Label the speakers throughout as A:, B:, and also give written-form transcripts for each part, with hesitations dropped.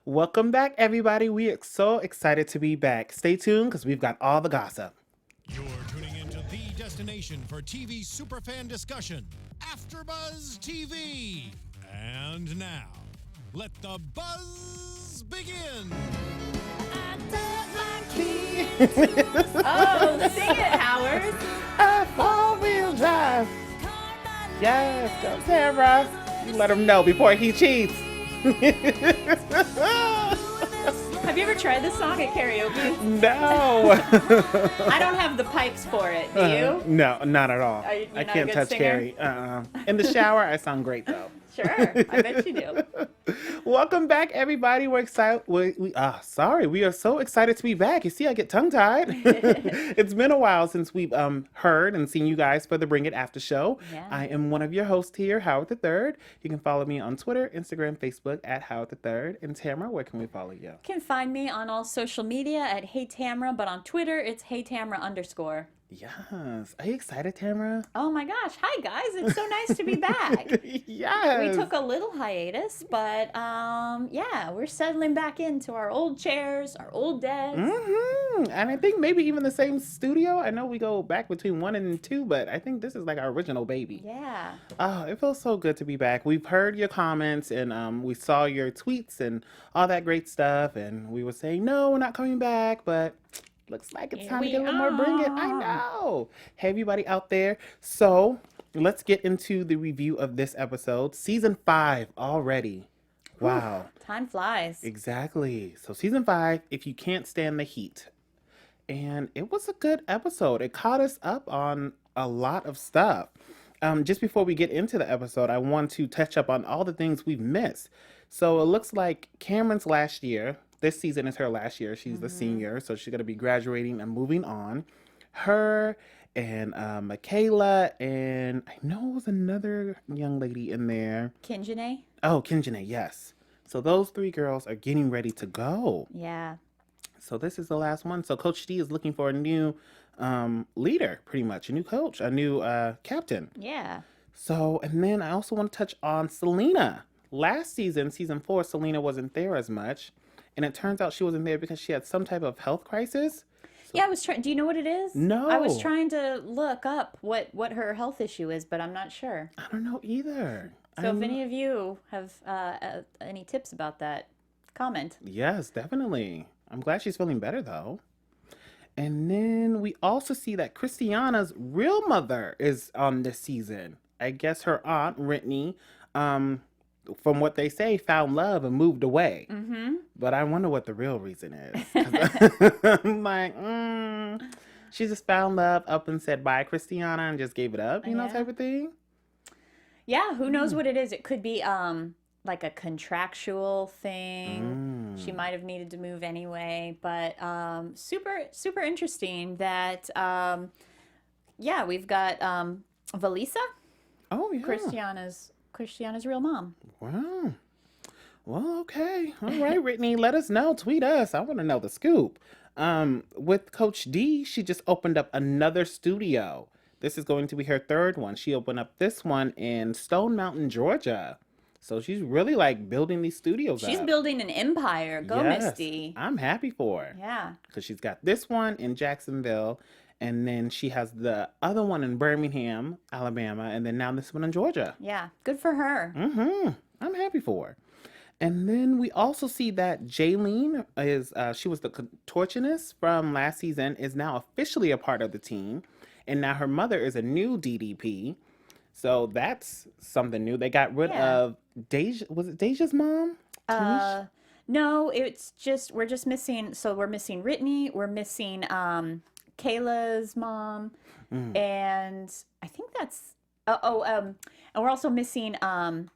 A: Welcome back, everybody. We are so excited to be back. Stay tuned because we've got all the gossip.
B: You're tuning into the destination for TV superfan discussion, AFTERBUZZ TV. And now, let the buzz begin.
C: Oh, sing it, Howard.
A: A four-wheel drive. Yes, go Tamra. You let him know before he cheats.
C: Have you ever tried this song at karaoke?
A: No.
C: I don't have the pipes for it. Do you?
A: No, not at all.
C: You're
A: I
C: not a
A: can't
C: good
A: touch
C: singer?
A: Carrie. In the shower, I sound great though.
C: Sure, I bet you do.
A: Welcome back, everybody. We're excited. We are so excited to be back. You see, I get tongue tied. It's been a while since we've heard and seen you guys for the Bring It After show.
C: Yeah.
A: I am one of your hosts here, Howard the Third. You can follow me on Twitter, Instagram, Facebook at Howard the Third. And Tamara, where can we follow you?
C: You can find me on all social media at Hey Tamra, but on Twitter it's Hey Tamra _.
A: Yes. Are you excited, Tamara?
C: Oh my gosh. Hi guys. It's so nice to be back.
A: Yes.
C: We took a little hiatus, but yeah, we're settling back into our old chairs, our old desks.
A: And I think maybe even the same studio. I know we go back between 1 and 2, but I think this is like our original baby.
C: Yeah.
A: Oh, it feels so good to be back. We've heard your comments and we saw your tweets and all that great stuff. And we were saying, no, we're not coming back, but looks like it's
C: Here
A: time to
C: we
A: get a little more Bring It. I
C: are.
A: know. Hey, everybody out there. So let's get into the review of this episode. Season 5 already. Wow.
C: Time flies.
A: Exactly. So season 5, If You Can't Stand the Heat. And it was a good episode. It caught us up on a lot of stuff. Just before we get into the episode, I want to touch up on all the things we've missed. So it looks like Cameron's last year. This season is her last year. She's the senior, so she's going to be graduating and moving on. Her and Michaela, and I know it was another young lady in there.
C: Kinjane?
A: Oh, Kinjane, yes. So those 3 girls are getting ready to go.
C: Yeah.
A: So this is the last one. So Coach D is looking for a new leader, pretty much, a new coach, a new captain.
C: Yeah.
A: So, and then I also want to touch on Selena. Last season, season 4, Selena wasn't there as much. And it turns out she wasn't there because she had some type of health crisis.
C: Yeah, I was trying. Do you know what it is?
A: No.
C: I was trying to look up what her health issue is, but I'm not sure.
A: I don't know either.
C: So if any of you have any tips about that, comment.
A: Yes, definitely. I'm glad she's feeling better though. And then we also see that Christiana's real mother is on this season. I guess her aunt, Brittany, from what they say, found love and moved away.
C: Mm-hmm.
A: But I wonder what the real reason is. 'Cause I'm like, she just found love up and said bye, Christiana, and just gave it up, you know,
C: Yeah.
A: type of thing.
C: Yeah, who knows what it is? It could be like a contractual thing. She might have needed to move anyway, but super interesting that yeah, we've got Valisa,
A: Oh, yeah.
C: Christiana's real mom.
A: Wow. Well, okay. All right, Brittany, let us know. Tweet us. I want to know the scoop. With Coach D, she just opened up another studio. This is going to be her 3rd one. She opened up this one in Stone Mountain, Georgia. So she's really like building these studios
C: She's
A: up.
C: building an empire. Go
A: Yes,
C: Misty.
A: I'm happy for her.
C: Yeah.
A: Because she's got this one in Jacksonville, and then she has the other one in Birmingham, Alabama, and then now this one in Georgia.
C: Yeah. Good for her.
A: I'm happy for her. And then we also see that Jaylene is, she was the contortionist from last season, is now officially a part of the team. And now her mother is a new DDP. So that's something new. They got rid
C: Yeah.
A: of Deja. Was it Deja's mom? Tanisha?
C: No, it's just we're just missing. So we're missing Brittany. We're missing Kayla's mom, and I think that's and we're also missing I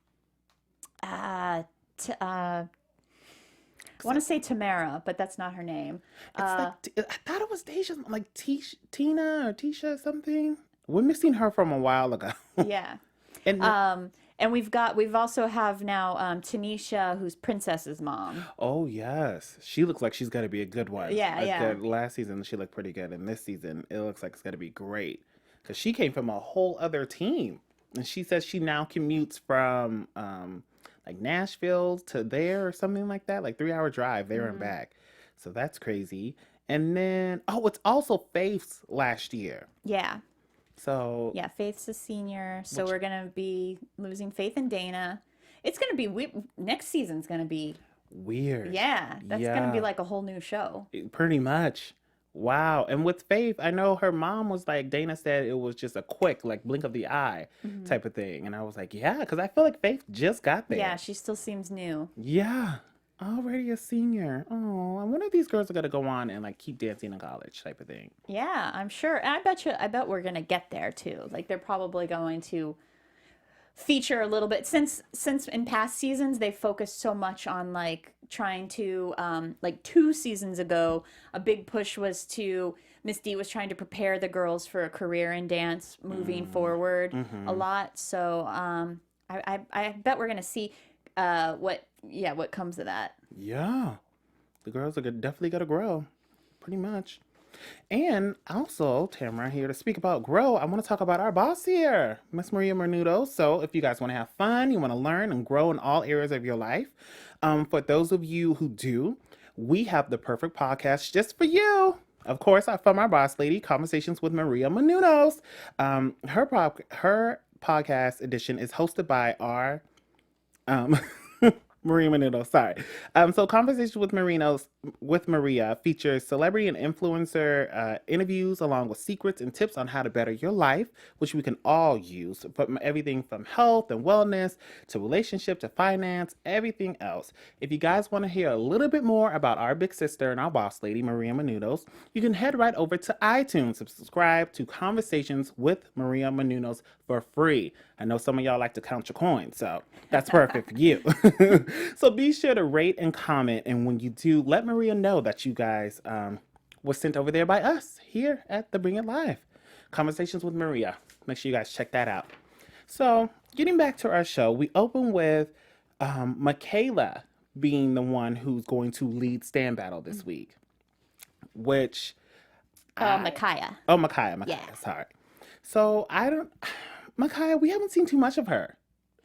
C: want to say Tamara, but that's not her name.
A: It's like, I thought it was Deja's mom, like Tina or Tisha something. We're missing her from a while ago.
C: Yeah.
A: And
C: And we've also have now Tanisha, who's Princess's mom.
A: oh yes, she looks like she's gonna be a good one.
C: Yeah, yeah.
A: Last season she looked pretty good, and this season it looks like it's gonna be great because she came from a whole other team, and she says she now commutes from like Nashville to there or something like that, like 3 hour drive there and
C: Mm-hmm.
A: back. So that's crazy. And then, oh, it's also Faith's last year.
C: Yeah.
A: So,
C: Yeah, Faith's a senior, so
A: which
C: we're gonna be losing Faith and Dana. It's gonna be next season's gonna be,
A: weird.
C: yeah, that's gonna be
A: Yeah,
C: like a whole new show.
A: pretty much. Wow. And with Faith, I know her mom was like, Dana said it was just a quick, like, blink of the eye
C: Hmm.
A: type of thing. And I was like, yeah, because I feel like Faith just got
C: Yeah,
A: there.
C: she still seems new.
A: Yeah. Already a senior. Oh, I wonder if these girls are gonna go on and like keep dancing in college type of thing.
C: Yeah, I'm sure. And I bet we're gonna get there too. Like they're probably going to feature a little bit since in past seasons they focused so much on like trying to like 2 seasons ago a big push was to Miss D was trying to prepare the girls for a career in dance moving forward a
A: Mm-hmm.
C: lot. So I bet we're gonna see what comes of that.
A: Yeah. The girls are definitely gonna grow. Pretty much. And also, Tamra here to speak about grow. I want to talk about our boss here, Miss Maria Menudo. So, if you guys want to have fun, you want to learn and grow in all areas of your life, for those of you who do, we have the perfect podcast just for you. Of course, from our boss lady, Conversations with Maria Menudos. Her podcast edition is hosted by our um, Maria Menudo, sorry. So Conversations with Maria features celebrity and influencer interviews along with secrets and tips on how to better your life, which we can all use. From everything from health and wellness to relationship to finance, everything else. If you guys want to hear a little bit more about our big sister and our boss lady, Maria Menudos, you can head right over to iTunes and subscribe to Conversations with Maria Menudos for free. I know some of y'all like to count your coins, so that's perfect for you. So be sure to rate and comment. And when you do, let Maria know that you guys were sent over there by us here at the Bring It Live. Conversations with Maria. Make sure you guys check that out. So getting back to our show, we open with Michaela being the one who's going to lead stand battle this week, which
C: Micaiah.
A: oh, Micaiah,
C: Yeah.
A: sorry. So Micaiah, we haven't seen too much of her.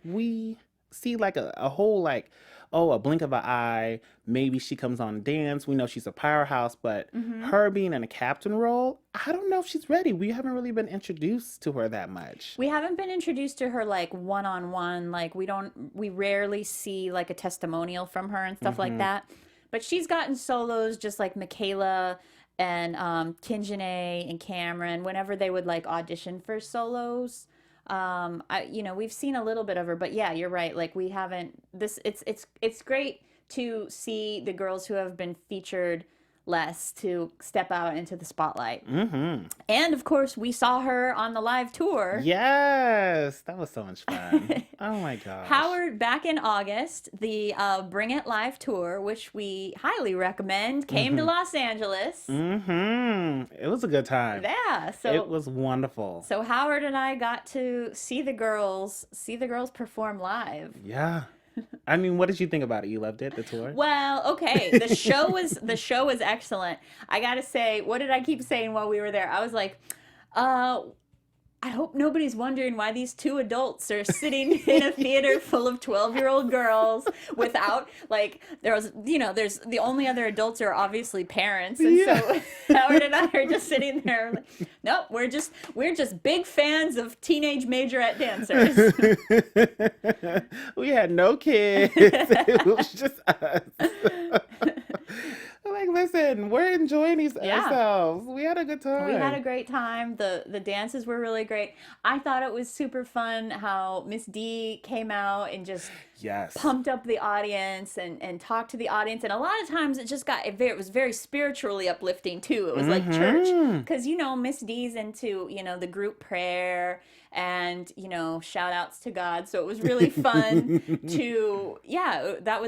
A: We see like a whole like, oh, a blink of an eye. Maybe she comes on and dance. We know she's a powerhouse, but
C: Hmm.
A: her being in a captain role, I don't know if she's ready. We haven't really been introduced to her that much.
C: We haven't been introduced to her like one on one. Like we rarely see like a testimonial from her and stuff like that. But she's gotten solos just like Michaela and Kinjane and Cameron whenever they would like audition for solos. We've seen a little bit of her, but yeah, you're right. Like we haven't it's great to see the girls who have been featured less to step out into the spotlight.
A: Mm-hmm.
C: And of course, we saw her on the live tour.
A: Yes, that was so much fun. Oh my gosh.
C: Howard, back in August, the Bring It Live tour, which we highly recommend, came to Los Angeles.
A: Mm-hmm. It was a good time.
C: Yeah,
A: It was wonderful.
C: so Howard and I got to see the girls perform live.
A: Yeah. I mean, what did you think about it? You loved it, the tour?
C: Well, okay, the show was excellent. I gotta say, what did I keep saying while we were there? I was like, I hope nobody's wondering why these 2 adults are sitting in a theater full of 12-year-old girls without, like, there's the only other adults are obviously parents. And so Howard and I are just sitting there like, nope, we're just big fans of teenage majorette dancers.
A: We had no kids. It was just us. Like, listen, we're enjoying ourselves. We had a good time.
C: We had a great time. The dances were really great. I thought it was super fun how Miss D came out and just
A: Yes.
C: pumped up the audience and talked to the audience. And a lot of times it was very spiritually uplifting too. It was like church. Because, Miss D's into, the group prayer and, shout outs to God. So it was really fun that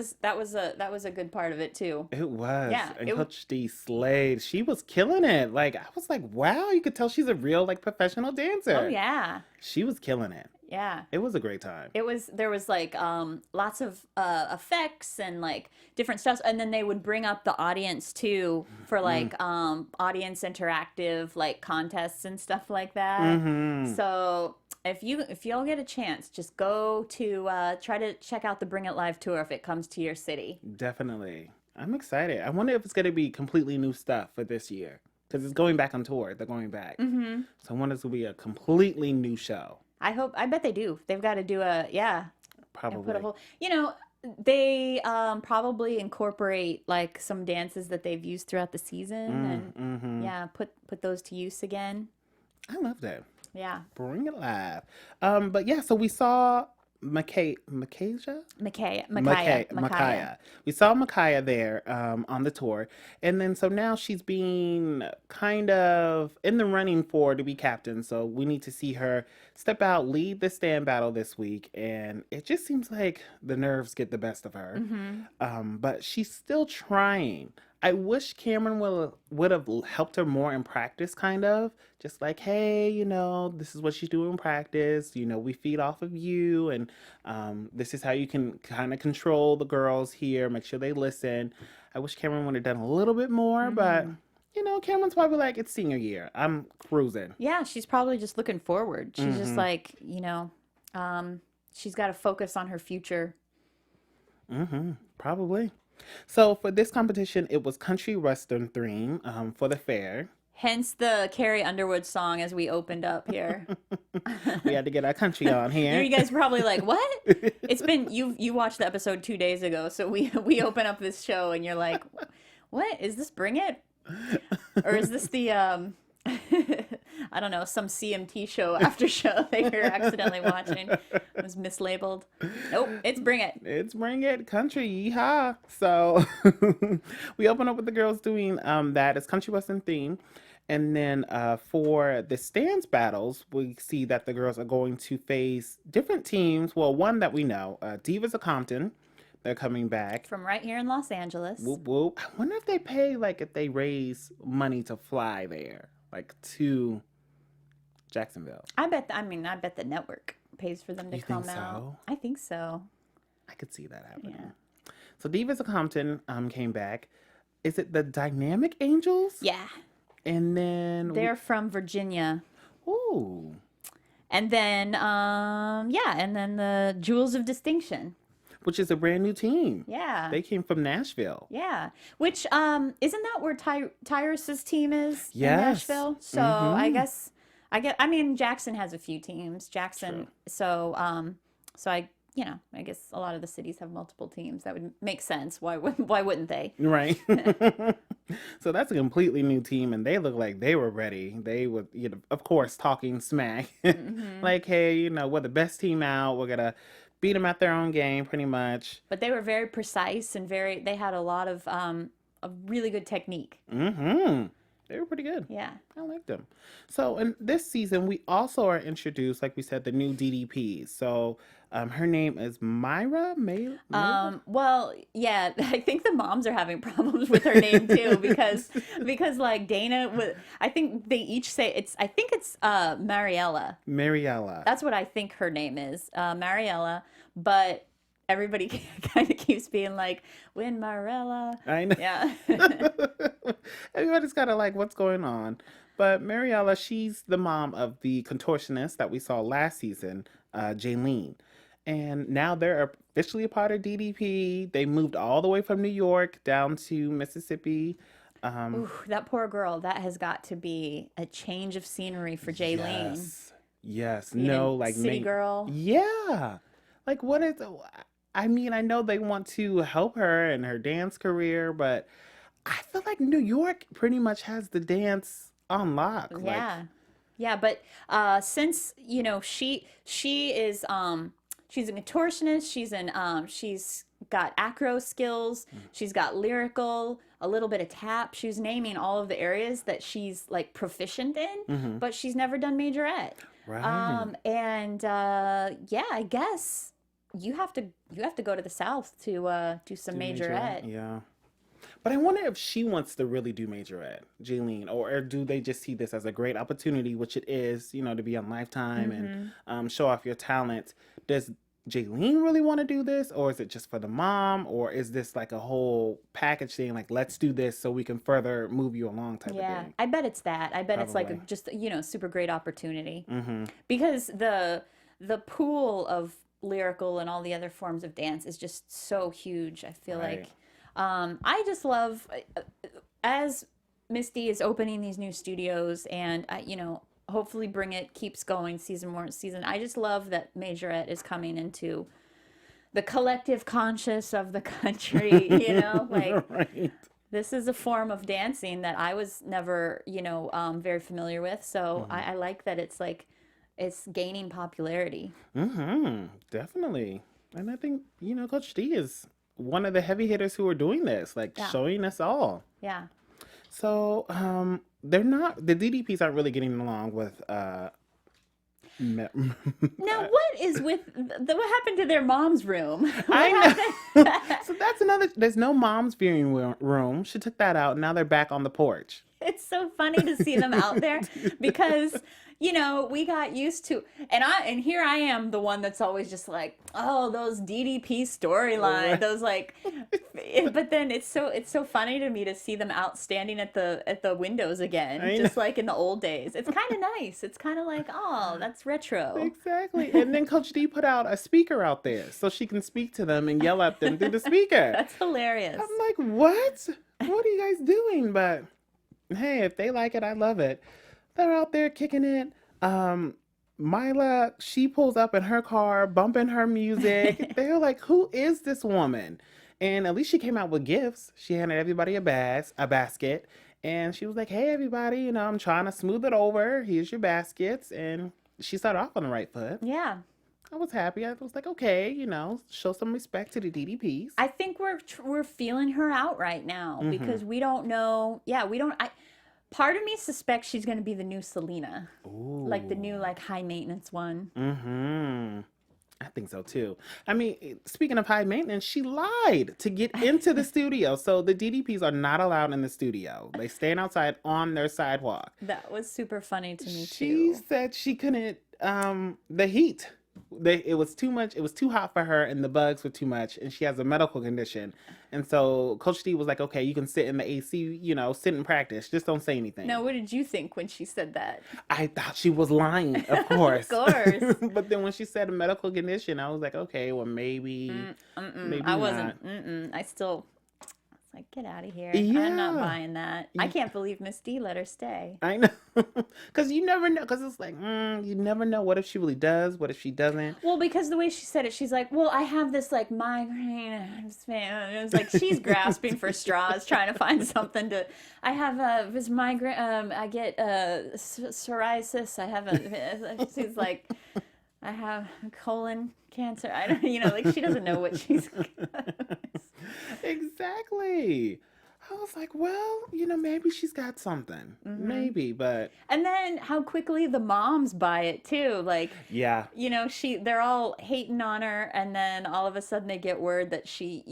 C: was a good part of it too.
A: It was.
C: Yeah,
A: And Coach D slayed. She was killing it. Like, I was like, wow, you could tell she's a real, like, professional dancer.
C: Oh, yeah.
A: She was killing it.
C: Yeah.
A: It was a great time.
C: There was like lots of effects and like different stuff, and then they would bring up the audience too for like audience interactive like contests and stuff like that. So if y'all get a chance, just go to try to check out the Bring It Live tour if it comes to your city.
A: Definitely. I'm excited. I wonder if it's going to be completely new stuff for this year. Because it's going back on tour. They're going back.
C: Mm-hmm.
A: So I wonder if it's going to be a completely new show.
C: I bet they do. They've got to do a, yeah.
A: Probably.
C: And put a whole, they probably incorporate like some dances that they've used throughout the season and yeah, put those to use again.
A: I love that.
C: Yeah.
A: Bring it live. But yeah, so we saw Micaiah. We saw Micaiah there on the tour. And then so now she's being kind of in the running to be captain. So we need to see her step out, lead the stand battle this week. And it just seems like the nerves get the best of her. But she's still trying. I wish Cameron would have helped her more in practice, kind of. Just like, hey, this is what she's doing in practice. We feed off of you. And this is how you can kind of control the girls here. Make sure they listen. I wish Cameron would have done a little bit more. But, Cameron's probably like, it's senior year. I'm cruising.
C: Yeah, she's probably just looking forward. She's just like, she's got to focus on her future.
A: Probably. So for this competition, it was country western theme for the fair.
C: Hence the Carrie Underwood song as we opened up here.
A: We had to get our country on here.
C: You guys are probably like, what? It's been, you watched the episode 2 days ago, so we open up this show and you're like, what? Is this Bring It? Or is this the, I don't know, some CMT show after show that you're accidentally watching? It was mislabeled. Nope, it's Bring It.
A: It's Bring It country, yeehaw. So we open up with the girls doing that. It's country western theme. And then for the stands battles, we see that the girls are going to face different teams. Well, one that we know, Divas of Compton. They're coming back.
C: From right here in Los Angeles.
A: Whoop, whoop. I wonder if they pay, if they raise money to fly there, to Jacksonville.
C: I bet the network pays for them to come
A: think
C: out.
A: so?
C: I think so.
A: I could see that happening.
C: Yeah.
A: So Divas of Compton came back. Is it the Dynamic Angels?
C: Yeah.
A: And then
C: they're from Virginia.
A: Ooh.
C: And then and then the Jewels of Distinction.
A: Which is a brand new team.
C: Yeah.
A: They came from Nashville.
C: Yeah. Which isn't that where Tyrus's team is in
A: Yes.
C: Nashville? So I mean Jackson has a few teams. Jackson.
A: True.
C: So I guess a lot of the cities have multiple teams. That would make sense. Why wouldn't they?
A: Right. So that's a completely new team, and they look like they were ready. They would, of course, talking smack. Like, hey, we're the best team out. We're going to beat them at their own game, pretty much.
C: But they were very precise and they had a lot of a really good technique.
A: They were pretty good.
C: Yeah.
A: I liked them. So in this season, we also are introduced, like we said, the new DDPs. So her name is Myra.
C: Well, yeah, I think the moms are having problems with her name too because like Dana, I think they each say it's Mariella.
A: Mariella.
C: That's what I think her name is, Mariella. But everybody kind of keeps being like, "Win Mariella."
A: I know.
C: Yeah.
A: Everybody's kind of like, what's going on? But Mariella, she's the mom of the contortionist that we saw last season, Jaylene. And now they're officially a part of DDP. They moved all the way from New York down to Mississippi.
C: Ooh, that poor girl. That has got to be a change of scenery for Jaylene.
A: Yes.
C: Being
A: No,
C: a city girl.
A: Yeah. Like, what is... I mean, I know they want to help her in her dance career, but I feel like New York pretty much has the dance on lock.
C: Yeah. Yeah, but since, she is she's a contortionist, she's got acro skills, she's got lyrical, a little bit of tap. She was naming all of the areas that she's like proficient in, but she's never done majorette.
A: Right.
C: I guess you have to go to the South to do some majorette.
A: Yeah. But I wonder if she wants to really do majorette, Jaylene, or do they just see this as a great opportunity, which it is, to be on Lifetime and show off your talent. Does Jaylene really want to do this, or is it just for the mom, or is this like a whole package thing, like let's do this so we can further move you along type of
C: Yeah,
A: thing?
C: I bet it's that. I bet it's like
A: Probably.
C: just, super great opportunity.
A: Mm-hmm.
C: Because the pool of lyrical and all the other forms of dance is just so huge. I feel
A: Right.
C: like I just love as Misty is opening these new studios and hopefully Bring It keeps going season more season. I just love that Majorette is coming into the collective conscious of the country, like
A: Right.
C: this is a form of dancing that I was never, very familiar with. So I like that it's like it's gaining popularity.
A: Mm-hmm. Definitely. And I think, Coach D is one of the heavy hitters who are doing this, like
C: Yeah.
A: showing us all.
C: Yeah.
A: So, they're not, the DDPs aren't really getting along with, me-
C: Now, what is with what happened to their mom's room?
A: I
C: What
A: know.
C: happened?
A: So that's another, there's no mom's viewing room. She took that out. Now they're back on the porch.
C: It's so funny to see them out there because we got used to and here I am the one that's always just like, oh, those DDP storyline, those like but then it's so funny to me to see them out standing at the windows again,
A: I
C: just
A: know.
C: like in the old days. It's kind of nice. It's kind of like, oh, that's retro.
A: Exactly. And then Coach D put out a speaker out there so she can speak to them and yell at them through the speaker.
C: That's hilarious.
A: I'm like, what? What are you guys doing? But hey, if they like it, I love it. They're out there kicking it. Mila, she pulls up in her car, bumping her music. They're like, who is this woman? And at least she came out with gifts. She handed everybody a basket. And she was like, hey, everybody, I'm trying to smooth it over. Here's your baskets. And she started off on the right foot.
C: Yeah.
A: I was happy. I was like, okay, show some respect to the DDPs.
C: I think we're feeling her out right now because we don't know. Yeah, we don't. Part of me suspects she's going to be the new Selena, like the new like high maintenance one.
A: Mm-hmm. I think so too. I mean, speaking of high maintenance, she lied to get into the studio. So the DDPs are not allowed in the studio. They stand outside on their sidewalk.
C: That was super funny to me
A: She
C: too.
A: said she couldn't, the heat. It was too much. It was too hot for her, and the bugs were too much. And she has a medical condition, and so Coach D was like, "Okay, you can sit in the AC, sit and practice. Just don't say anything."
C: Now, what did you think when she said that?
A: I thought she was lying, of course.
C: Of course.
A: But then when she said a medical condition, I was like, "Okay, well maybe, maybe
C: I
A: not."
C: wasn't. I still. I was like, get out of here.
A: Yeah.
C: I'm not buying that. I can't believe Miss D let her stay.
A: I know, because you never know. Because it's like, you never know. What if she really does? What if she doesn't?
C: Well, because the way she said it, she's like, well, I have this like migraine. It was like she's grasping for straws, trying to find something to. I have this migraine. I get psoriasis. I have a. She's like, I have colon cancer. I don't. Like she doesn't know what she's.
A: Exactly. I was like, well, maybe she's got something. Maybe, but
C: And then how quickly the moms buy it too. Like,
A: yeah.
C: they're all hating on her, and then all of a sudden they get word that she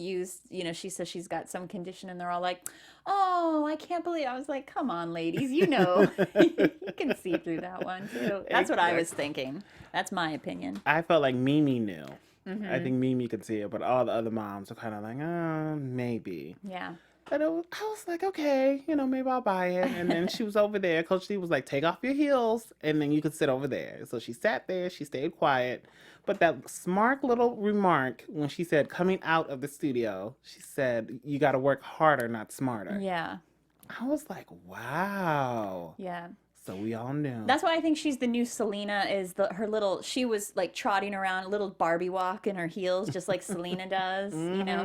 C: says she's got some condition, and they're all like, oh, I can't believe. I was like, come on, ladies, you can see through that one too. That's what I was thinking. That's my opinion.
A: I felt like Mimi knew. I think Mimi could see it, but all the other moms were kind of like, maybe.
C: Yeah.
A: But I was like, okay, maybe I'll buy it. And then she was over there. Coach D was like, take off your heels, and then you could sit over there. So she sat there. She stayed quiet. But that smart little remark when she said, coming out of the studio, she said, you got to work harder, not smarter.
C: Yeah.
A: I was like, wow.
C: Yeah.
A: So we all knew.
C: That's why I think she's the new Selena. She was like trotting around a little Barbie walk in her heels, just like Selena does.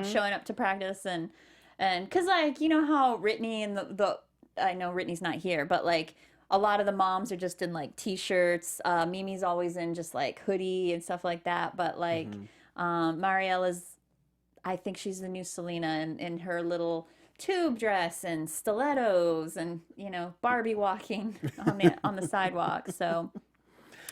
C: Showing up to practice and because like how Whitney and I know Whitney's not here, but like a lot of the moms are just in like t-shirts. Mimi's always in just like hoodie and stuff like that. But like Mariella's, I think she's the new Selena in her little tube dress and stilettos and Barbie walking on the sidewalk. So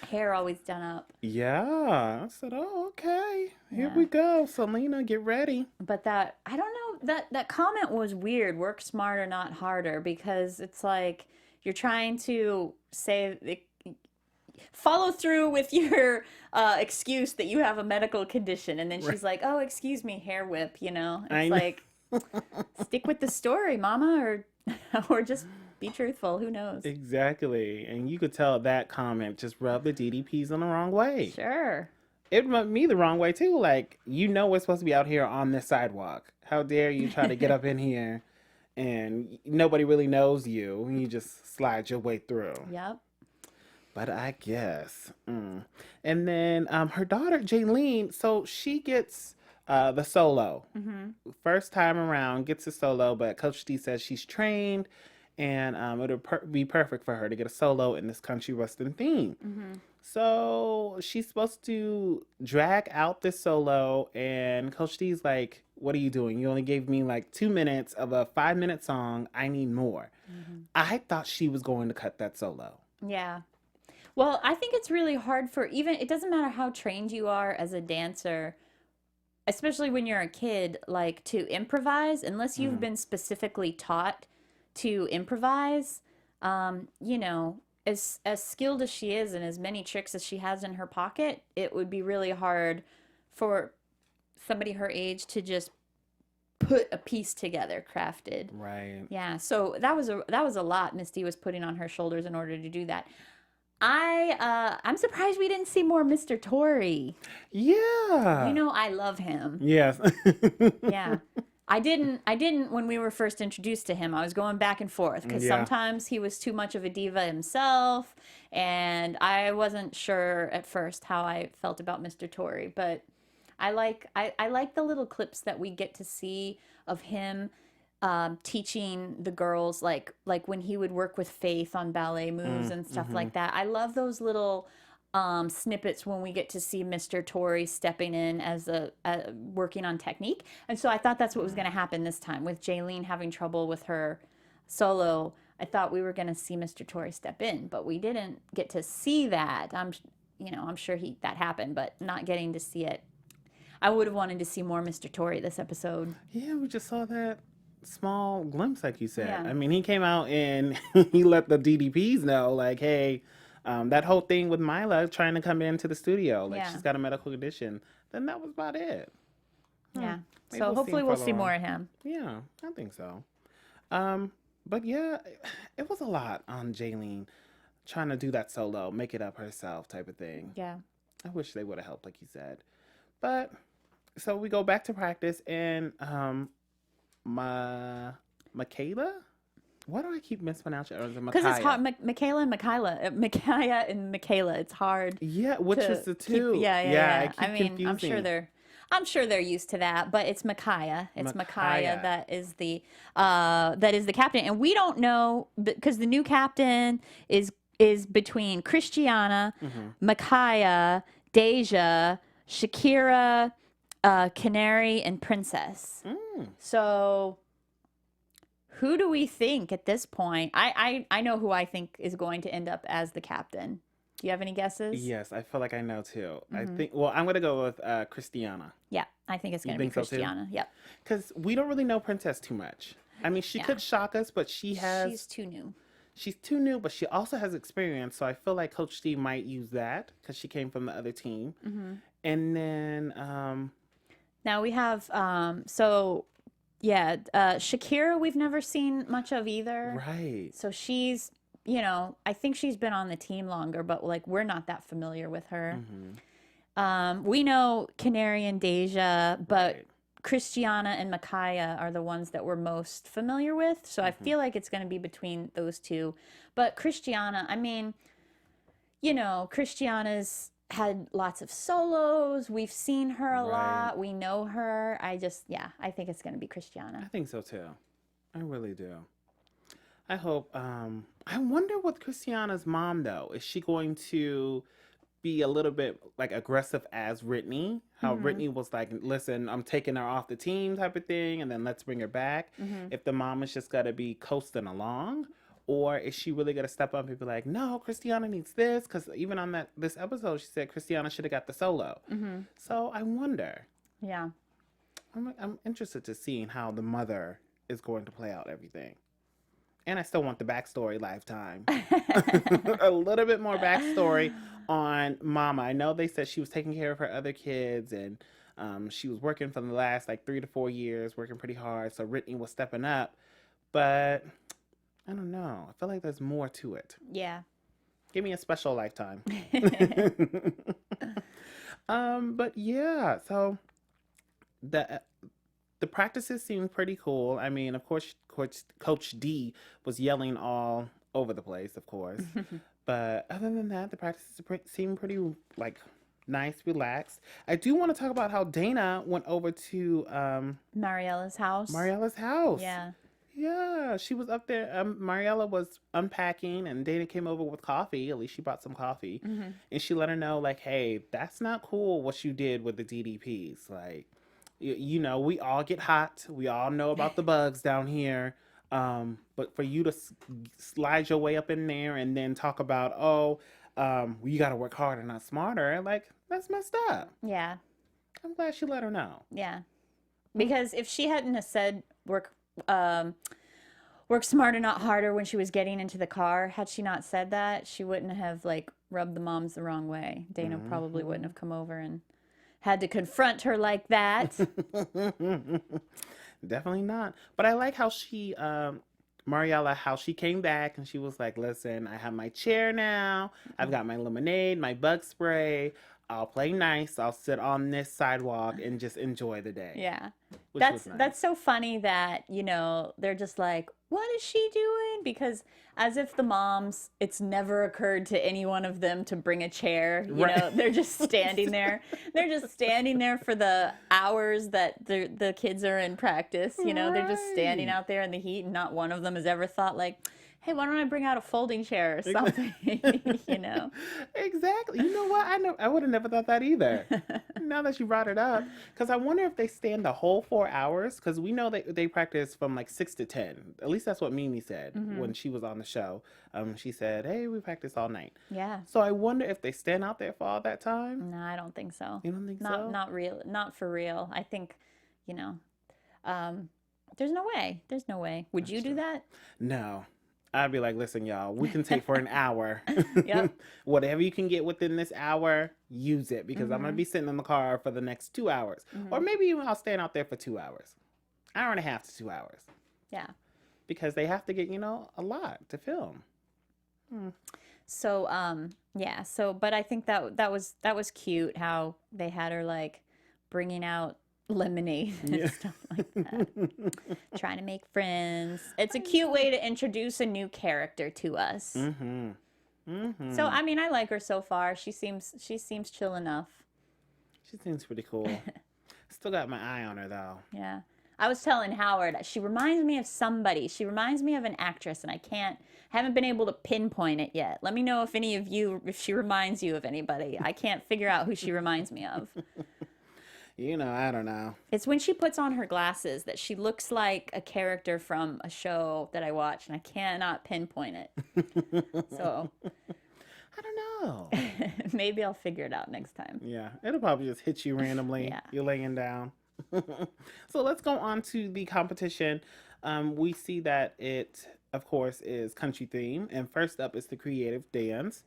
C: hair always done up.
A: Yeah. I said, oh, okay. Here
C: Yeah.
A: we go. Selena, get ready.
C: But that I don't know, that comment was weird. Work smarter, not harder, because it's like you're trying to say follow through with your excuse that you have a medical condition. And then
A: Right.
C: she's like, oh, excuse me, hair whip, you know?
A: I
C: It's
A: know.
C: like, stick with the story, mama, or or just be truthful. Who knows?
A: Exactly. And you could tell that comment just rubbed the DDPs in the wrong way.
C: Sure.
A: It rubbed me the wrong way too. Like, we're supposed to be out here on this sidewalk. How dare you try to get up in here and nobody really knows you and you just slide your way through.
C: Yep.
A: But I guess. And then her daughter, Jaylene, so she gets the solo. First time around, gets a solo, but Coach D says she's trained and it'll be perfect for her to get a solo in this country western theme. So she's supposed to drag out this solo, and Coach D's like, what are you doing? You only gave me like 2 minutes of a 5-minute song. I need more. I thought she was going to cut that solo.
C: Yeah. Well, I think it's really hard for it doesn't matter how trained you are as a dancer, especially when you're a kid, like to improvise, unless you've been specifically taught to improvise. You know, as skilled as she is and as many tricks as she has in her pocket, it would be really hard for somebody her age to just put a piece together crafted.
A: Right.
C: Yeah, so that was a lot Misty was putting on her shoulders in order to do that. I'm surprised we didn't see more Mr. Tory.
A: Yeah.
C: You know, I love him.
A: Yes.
C: Yeah. I didn't when we were first introduced to him. I was going back and forth because
A: Yeah.
C: sometimes he was too much of a diva himself, and I wasn't sure at first how I felt about Mr. Tory, but I like the little clips that we get to see of him teaching the girls, like when he would work with Faith on ballet moves and stuff like that. I love those little snippets when we get to see Mr. Tory stepping in as a working on technique. And so I thought that's what was going to happen this time with Jaylene having trouble with her solo. I thought we were going to see Mr. Tory step in, but we didn't get to see that. I'm sure that happened, but not getting to see it. I would have wanted to see more Mr. Tory this episode.
A: Yeah, we just saw that small glimpse, like you said.
C: Yeah.
A: I mean, he came out and he let the DDPs know, like, hey, that whole thing with Mila trying to come into the studio, like
C: Yeah.
A: she's got a medical condition. Then that was about it.
C: Yeah.
A: Maybe
C: So
A: we'll see
C: hopefully
A: him
C: we'll
A: further
C: see
A: on.
C: more of him.
A: Yeah, I think so. But yeah, it was a lot on Jaylene trying to do that solo, make it up herself type of thing.
C: Yeah.
A: I wish they would have helped, like you said. But so we go back to practice, and Michaela. Why do I keep mispronouncing it?
C: Because it's hard. Michaela and Micaiah and Michaela. It's hard.
A: Yeah, which
C: to
A: is the
C: keep-
A: two?
C: yeah.
A: I keep
C: mean, I'm sure
A: confusing.
C: they're used to that, but it's Micaiah. It's Micaiah
A: Micaiah.
C: that is the captain, and we don't know because the new captain is between Christiana, Micaiah, Deja, Shakira, Canary, and Princess. So who do we think at this point? I know who I think is going to end up as the captain. Do you have any guesses?
A: Yes, I feel like I know too. I think. Well, I'm gonna go with Christiana
C: Yeah, I think it's going to be
A: think so, too?
C: Christiana. Yep.
A: because we don't really know Princess too much. I mean, she
C: Yeah.
A: could shock us, but
C: She's too new.
A: she's too new, but she also has experience. So I feel like Coach D might use that because she came from the other team. And then
C: Now we have Shakira we've never seen much of either.
A: right.
C: So she's, I think she's been on the team longer, but like we're not that familiar with her. We know Canary and Deja, but
A: Right.
C: Christiana and Micaiah are the ones that we're most familiar with. So I feel like it's going to be between those two. But Christiana, I mean, Christiana's had lots of solos. We've seen her a
A: Right.
C: lot. We know her. I think it's going to be
A: I
C: Christiana.
A: think so too. I really do. I hope. I wonder with Christiana's mom though. Is she going to be a little bit like aggressive as Brittany? How Brittany was like, "Listen, I'm taking her off the team," type of thing, and then let's bring her back. If the mom is just gonna be coasting along, or is she really gonna step up and be like, "No, Christiana needs this," because even on this episode, she said Christiana should have got the solo. So I wonder.
C: Yeah.
A: I'm interested to seeing how the mother is going to play out everything. And I still want the backstory lifetime. A little bit more backstory on Mama. I know they said she was taking care of her other kids and she was working for the last like 3 to 4 years, working pretty hard. So Brittany was stepping up. But I don't know. I feel like there's more to it.
C: Yeah.
A: Give me a special lifetime. But yeah, so the practices seemed pretty cool. I mean, of course, Coach D was yelling all over the place, of course. But other than that, the practices seemed pretty like nice, relaxed. I do want to talk about how Dana went over to
C: Mariella's house.
A: Mariella's house.
C: Yeah.
A: Yeah, she was up there. Mariella was unpacking, and Dana came over with coffee. At least she bought some coffee, and she let her know, like, "Hey, that's not cool. What you did with the DDPs. Like, you know, we all get hot. We all know about the bugs down here. But for you to slide your way up in there and then talk about, oh, you got to work harder, not smarter. Like, that's messed up.
C: Yeah.
A: I'm glad she let her know.
C: Yeah. Because if she hadn't have said work smarter, not harder when she was getting into the car, had she not said that, she wouldn't have like rubbed the moms the wrong way. Dana probably wouldn't have come over and had to confront her like that.
A: Definitely not. But I like how she, Mariella, how she came back and she was like, listen, I have my chair now. I've got my lemonade, my bug spray. I'll play nice. I'll sit on this sidewalk and just enjoy the day.
C: Yeah.
A: Which was nice.
C: That's so funny that, you know, they're just like, what is she doing? Because as if the moms, it's never occurred to any one of them to bring a chair. You know, they're just standing there. They're just standing there for the hours that the kids are in practice. You know, they're just standing out there in the heat, and not one of them has ever thought like, hey, why don't I bring out a folding chair or something? You know?
A: Exactly. You know what? I would have never thought that either. Now that you brought it up. Because I wonder if they stand the whole 4 hours. Because we know they practice from like 6 to 10. At least that's what Mimi said when she was on the show. She said, hey, we practice all night.
C: Yeah.
A: So I wonder if they stand out there for all that time.
C: No, I don't think so.
A: You don't think so?
C: Not real. Not for real. I think, you know, there's no way. There's no way. Would you do that?
A: No. I'd be like, listen, y'all, we can take for an hour.
C: Yep.
A: Whatever you can get within this hour, use it. Because I'm going to be sitting in the car for the next 2 hours. Or maybe even I'll stand out there for 2 hours. Hour and a half to 2 hours.
C: Yeah.
A: Because they have to get, you know, a lot to film.
C: So, yeah. So, but I think that was cute how they had her like bringing out lemonade and stuff like that. Trying to make friends. It's a cute way to introduce a new character to us. So I mean, I like her so far. She seems chill enough.
A: She seems pretty cool. Still got my eye on her though.
C: Yeah. I was telling Howard, she reminds me of somebody. She reminds me of an actress, and haven't been able to pinpoint it yet. Let me know if she reminds you of anybody. I can't figure out who she reminds me of.
A: You know, I don't know.
C: It's when she puts on her glasses that she looks like a character from a show that I watch, and I cannot pinpoint it. So
A: I don't know.
C: maybe I'll figure it out next time.
A: Yeah, it'll probably just hit you randomly.
C: Yeah.
A: You're laying down. So let's go on to the competition. We see that it, of course, is country theme. And first up is the creative dance.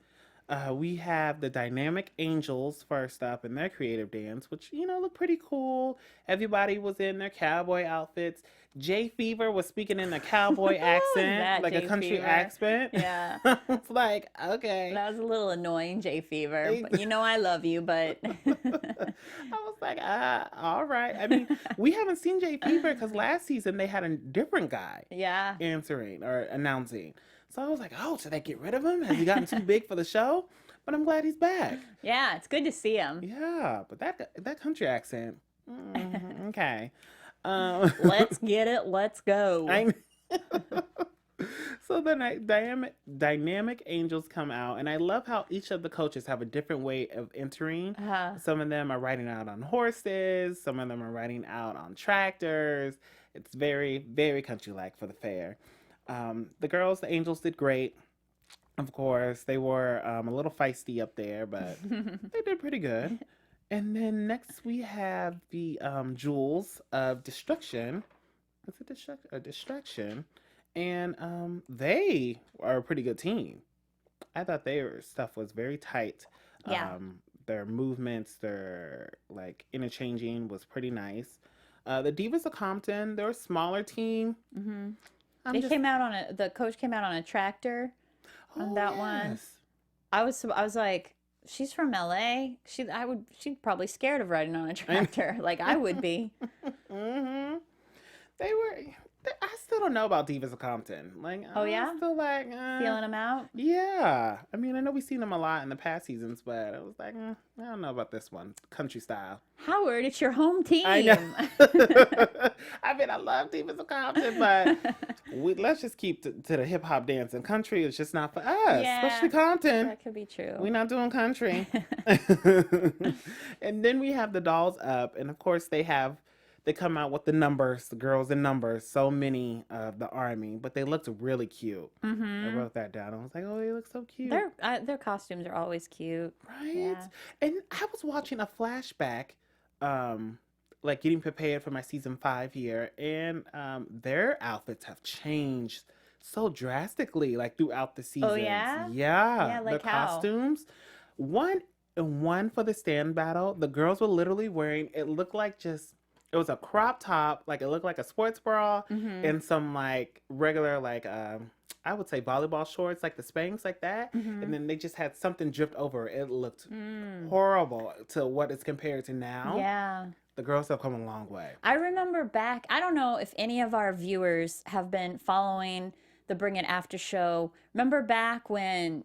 A: We have the Dynamic Angels first up in their creative dance, which, you know, look pretty cool. Everybody was in their cowboy outfits. Jay Fever was speaking in a cowboy accent, like a country accent.
C: Yeah.
A: It's like, okay.
C: That was a little annoying, Jay Fever. But you know I love you, but...
A: I was like, all right. I mean, we haven't seen Jay Fever because last season they had a different guy answering or announcing. So I was like, oh, should they get rid of him? Has he gotten too big for the show? But I'm glad he's back.
C: Yeah, it's good to see him.
A: Yeah, but that country accent, okay.
C: Let's get it. Let's go.
A: So the dynamic angels come out, and I love how each of the coaches have a different way of entering. Some of them are riding out on horses. Some of them are riding out on tractors. It's very, very country-like for the fair. The girls, the angels, did great. Of course, they were a little feisty up there, but they did pretty good. And then next we have the jewels of destruction. Is it distraction? And they are a pretty good team. I thought their stuff was very tight.
C: Yeah.
A: Their movements, their like interchanging was pretty nice. The Divas of Compton, they're a smaller team.
C: Mm-hmm.
A: I'm
C: They
A: just
C: came out on the coach came out on a tractor on
A: oh
C: that one.
A: yes.
C: I was like, she's from LA. She'd probably scared of riding on a tractor, like I would be.
A: hmm They were. I still don't know about Divas of Compton. Like,
C: Oh
A: I'm
C: yeah,
A: still like,
C: feeling them out.
A: yeah. I mean, I know we've seen them a lot in the past seasons, but I was like, I don't know about this one, country style.
C: Howard, it's your home team.
A: I know. I mean, I love Divas of Compton, but let's just keep to the hip hop dance and country. It's just not for us,
C: Yeah,
A: especially Compton.
C: that could be true.
A: We're not doing country. And then we have the dolls up, and of course they come out with the numbers, the girls in numbers, so many of the army, but they looked really cute. I wrote that down. I was like, oh, they look so cute.
C: Their costumes are always cute.
A: Right?
C: Yeah.
A: And I was watching a flashback, like getting prepared for my season 5 here, and their outfits have changed so drastically, like throughout the seasons.
C: Oh yeah?
A: Yeah,
C: Yeah, like
A: the
C: how?
A: costumes. One for the stand battle, the girls were literally wearing. It looked like just. It was a crop top, like it looked like a sports bra, and some like regular like I would say volleyball shorts, like the Spanx, like that. And then they just had something dripped over it. It looked horrible to what it's compared to now.
C: Yeah.
A: The girls have come a long way.
C: I remember back, I don't know if any of our viewers have been following the Bring It After show. Remember back when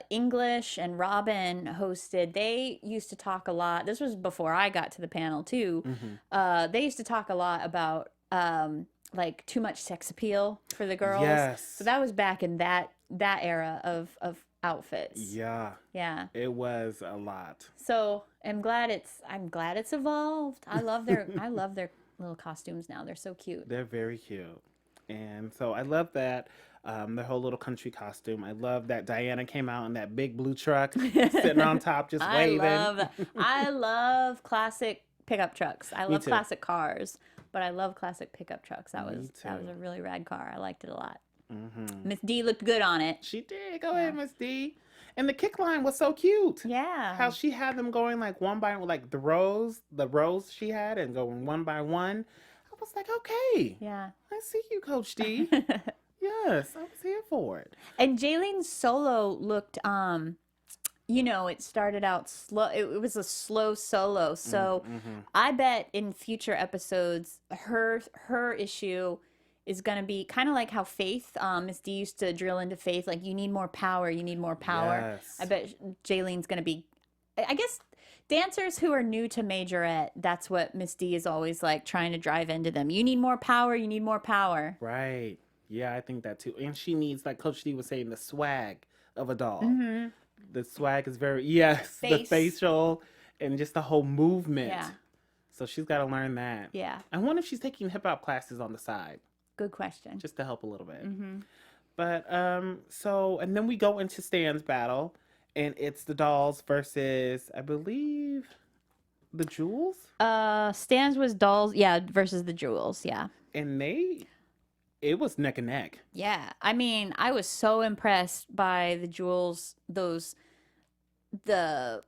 C: English and Robin hosted, they used to talk a lot. This was before I got to the panel too. They used to talk a lot about like too much sex appeal for the girls.
A: Yes.
C: So that was back in that era of outfits.
A: Yeah.
C: Yeah.
A: It was a lot.
C: So I'm glad it's evolved. I love their little costumes now. They're so cute.
A: They're very cute. And so I love that. Their whole little country costume. I love that Diana came out in that big blue truck, sitting on top, just waving.
C: I love classic pickup trucks. I love
A: too.
C: classic cars, but I love classic pickup trucks. That
A: Me
C: was
A: too.
C: a really rad car. I liked it a lot.
A: Mm-hmm.
C: Miss D looked good on it.
A: She did. Go ahead, Miss D. And the kick line was so cute.
C: Yeah.
A: How she had them going like one by one, like the rows she had, and going one by one. I was like, okay.
C: Yeah.
A: I see you, Coach D. Yes, I was here for it.
C: And Jaylene's solo looked it started out slow. It was a slow solo. So I bet in future episodes her issue is going to be kind of like how Faith, Miss D used to drill into Faith, like you need more power, you need more power.
A: Yes.
C: I bet Jaylene's going to be, I guess dancers who are new to majorette, that's what Miss D is always like trying to drive into them. You need more power, you need more power.
A: Right. Yeah, I think that too. And she needs, like Coach D was saying, the swag of a doll. The swag is very, yes, the
C: Face.
A: facial and just the whole movement.
C: Yeah.
A: So she's got to learn that.
C: Yeah.
A: I wonder if she's taking hip hop classes on the side,
C: Good question.
A: just to help a little bit. But so, and then we go into Stan's battle, and it's the dolls versus, I believe, the Jewels.
C: Stans was dolls, yeah, versus the Jewels, yeah.
A: And it was neck and neck.
C: Yeah, I mean, I was so impressed by the Jewels, the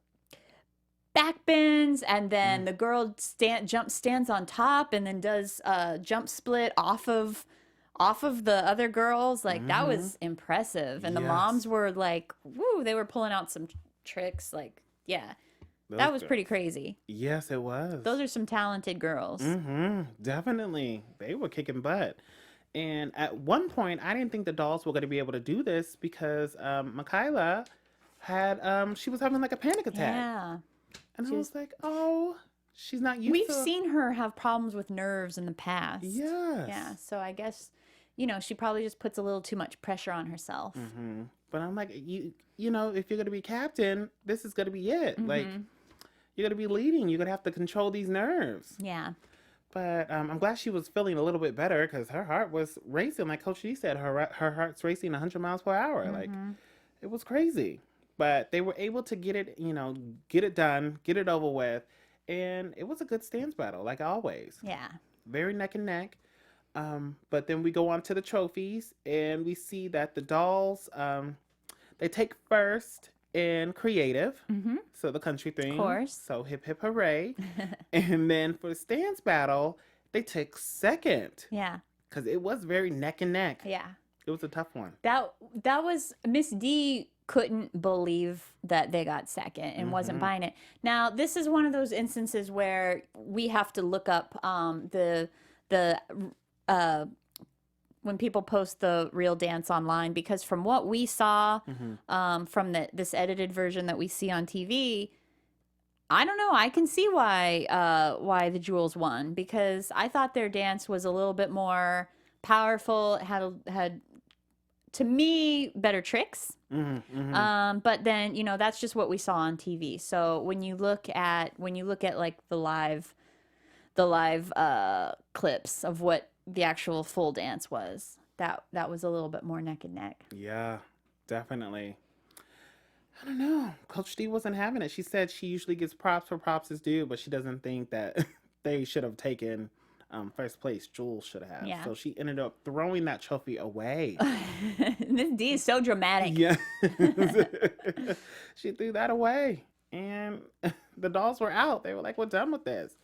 C: back bends, and then the girl stands on top and then does a jump split off of the other girls. Like that was impressive. And the
A: Yes.
C: moms were like, woo, they were pulling out some tricks. Like, yeah, that was pretty crazy.
A: Yes, it was.
C: Those are some talented girls.
A: Definitely. They were kicking butt. And at one point, I didn't think the dolls were going to be able to do this because Michaela had, she was having like a panic attack.
C: Yeah.
A: And I was like, oh, she's not used
C: We've
A: to.
C: seen her have problems with nerves in the past.
A: Yes.
C: Yeah, so I guess, she probably just puts a little too much pressure on herself.
A: But I'm like, you know, if you're going to be captain, this is going to be it. Like, you're going to be leading. You're going to have to control these nerves.
C: Yeah.
A: But I'm glad she was feeling a little bit better because her heart was racing. Like Coach G said, her heart's racing 100 miles per hour. Like, it was crazy. But they were able to get it, get it done, get it over with. And it was a good stance battle, like always.
C: Yeah.
A: Very neck and neck. But then we go on to the trophies, and we see that the dolls, they take first in creative, so the country thing.
C: Of course.
A: So hip hip hooray. And then for the stands battle, they took second.
C: Yeah.
A: Because it was very neck and neck.
C: Yeah.
A: It was a tough one.
C: That was Miss D couldn't believe that they got second and wasn't buying it. Now, this is one of those instances where we have to look up when people post the real dance online, because from what we saw from this edited version that we see on TV, I don't know. I can see why the Jewels won, because I thought their dance was a little bit more powerful. It had to me better tricks. But then, you know, that's just what we saw on TV. So when you look at like the live clips of what the actual full dance was, that was a little bit more neck and neck.
A: Yeah, definitely. I don't know. Coach D wasn't having it. She said she usually gives props where props is due, but she doesn't think that they should have taken first place. Jules should have.
C: Yeah.
A: So she ended up throwing that trophy away.
C: Miss D is so dramatic.
A: Yeah. She threw that away. And the dolls were out. They were like, we're done with this.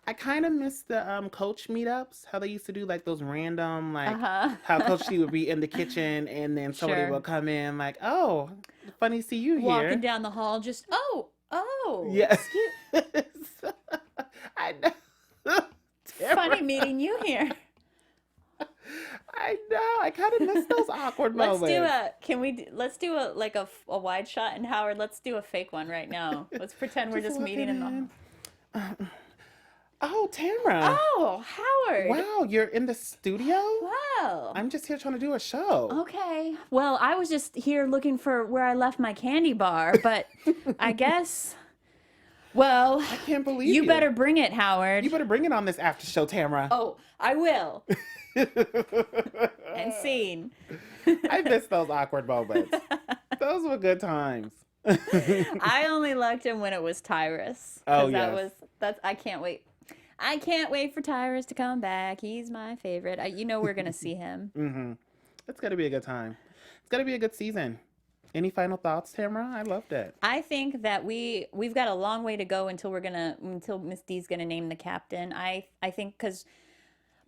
A: I kind of miss the coach meetups, how they used to do like those random, like how Coach D would be in the kitchen and then somebody
C: Sure.
A: would come in like, oh, funny to see you here.
C: Walking down the hall, just, oh.
A: Yes. I know.
C: Funny meeting you here.
A: I know. I kind of miss those awkward moments.
C: Let's do a wide shot, and Howard, let's do a fake one right now. Let's pretend we're just meeting in the
A: Oh, Tamra.
C: Oh, Howard.
A: Wow, you're in the studio?
C: Wow.
A: I'm just here trying to do a show.
C: Okay. Well, I was just here looking for where I left my candy bar, but I guess, well,
A: I can't believe
C: you better bring it, Howard.
A: You better bring it on this after show, Tamra.
C: Oh, I will. And scene.
A: I miss those awkward moments. Those were good times.
C: I only liked him when it was Tyrus.
A: Oh, yes.
C: I can't wait. I can't wait for Tyrus to come back. He's my favorite. You know we're gonna see him.
A: It's gonna be a good time. It's gonna be a good season. Any final thoughts, Tamra? I loved it.
C: I think that we've got a long way to go until Miss D's gonna name the captain. I think because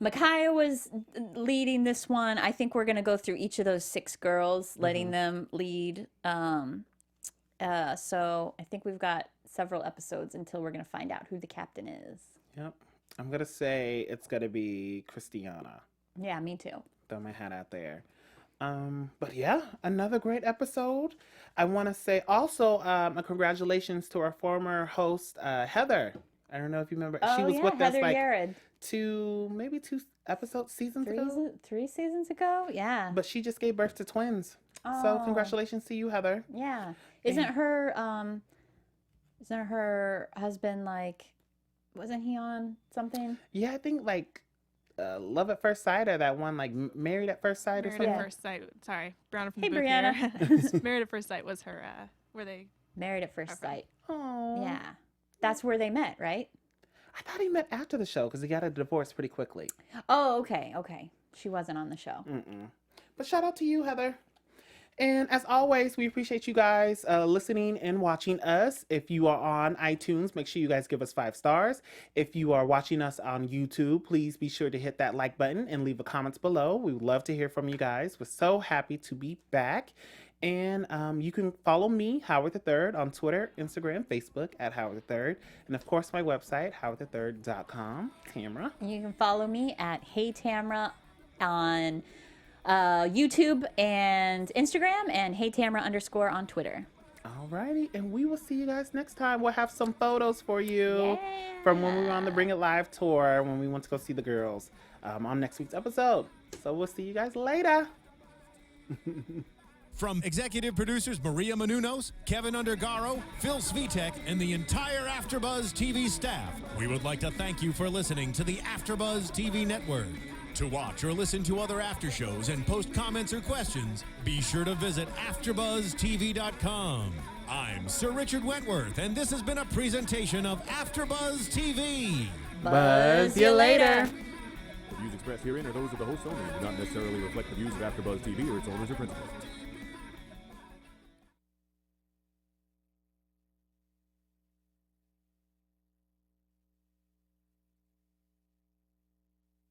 C: Micaiah was leading this one, I think we're gonna go through each of those 6 girls, letting them lead. So I think we've got several episodes until we're gonna find out who the captain is.
A: Yep. I'm gonna say it's gonna be Christiana.
C: Yeah, me too.
A: Throw my hat out there. But yeah, another great episode. I want to say also a congratulations to our former host, Heather. I don't know if you remember. She was with
C: Heather
A: us like
C: Yared.
A: 2 seasons ago.
C: 3 seasons ago? Yeah.
A: But she just gave birth to twins. So congratulations to you, Heather.
C: Yeah. Isn't her husband like, wasn't he on something?
A: Yeah, I think like Love at First Sight, or that one like Married at First Sight or something.
D: Married at First Sight. Sorry, Brianna from
C: Hey,
D: the booth
C: Brianna.
D: here. Married at First Sight was her. Were they?
C: Married at First Sight.
A: Oh.
C: Yeah. That's where they met, right?
A: I thought he met after the show because he got a divorce pretty quickly.
C: Oh, okay. She wasn't on the show.
A: But shout out to you, Heather. And as always, we appreciate you guys listening and watching us. If you are on iTunes, make sure you guys give us 5 stars. If you are watching us on YouTube, please be sure to hit that like button and leave a comments below. We would love to hear from you guys. We're so happy to be back. And you can follow me, Howard III, on Twitter, Instagram, Facebook at Howard III. And of course, my website, howardthird.com. Tamra.
C: You can follow me at Hey Tamra on YouTube and Instagram, and Hey Tamra _ on Twitter.
A: Alrighty, and we will see you guys next time. We'll have some photos for you from when we were on the Bring It Live tour, when we went to go see the girls on next week's episode. So we'll see you guys later.
B: From executive producers Maria Menounos, Kevin Undergaro, Phil Svitek, and the entire AfterBuzz TV staff, we would like to thank you for listening to the AfterBuzz TV network. To watch or listen to other after shows and post comments or questions, be sure to visit AfterBuzzTV.com. I'm Sir Richard Wentworth, and this has been a presentation of AfterBuzz TV.
C: Buzz you later.
E: The views expressed herein are those of the hosts only and do not necessarily reflect the views of AfterBuzz TV or its owners or principals.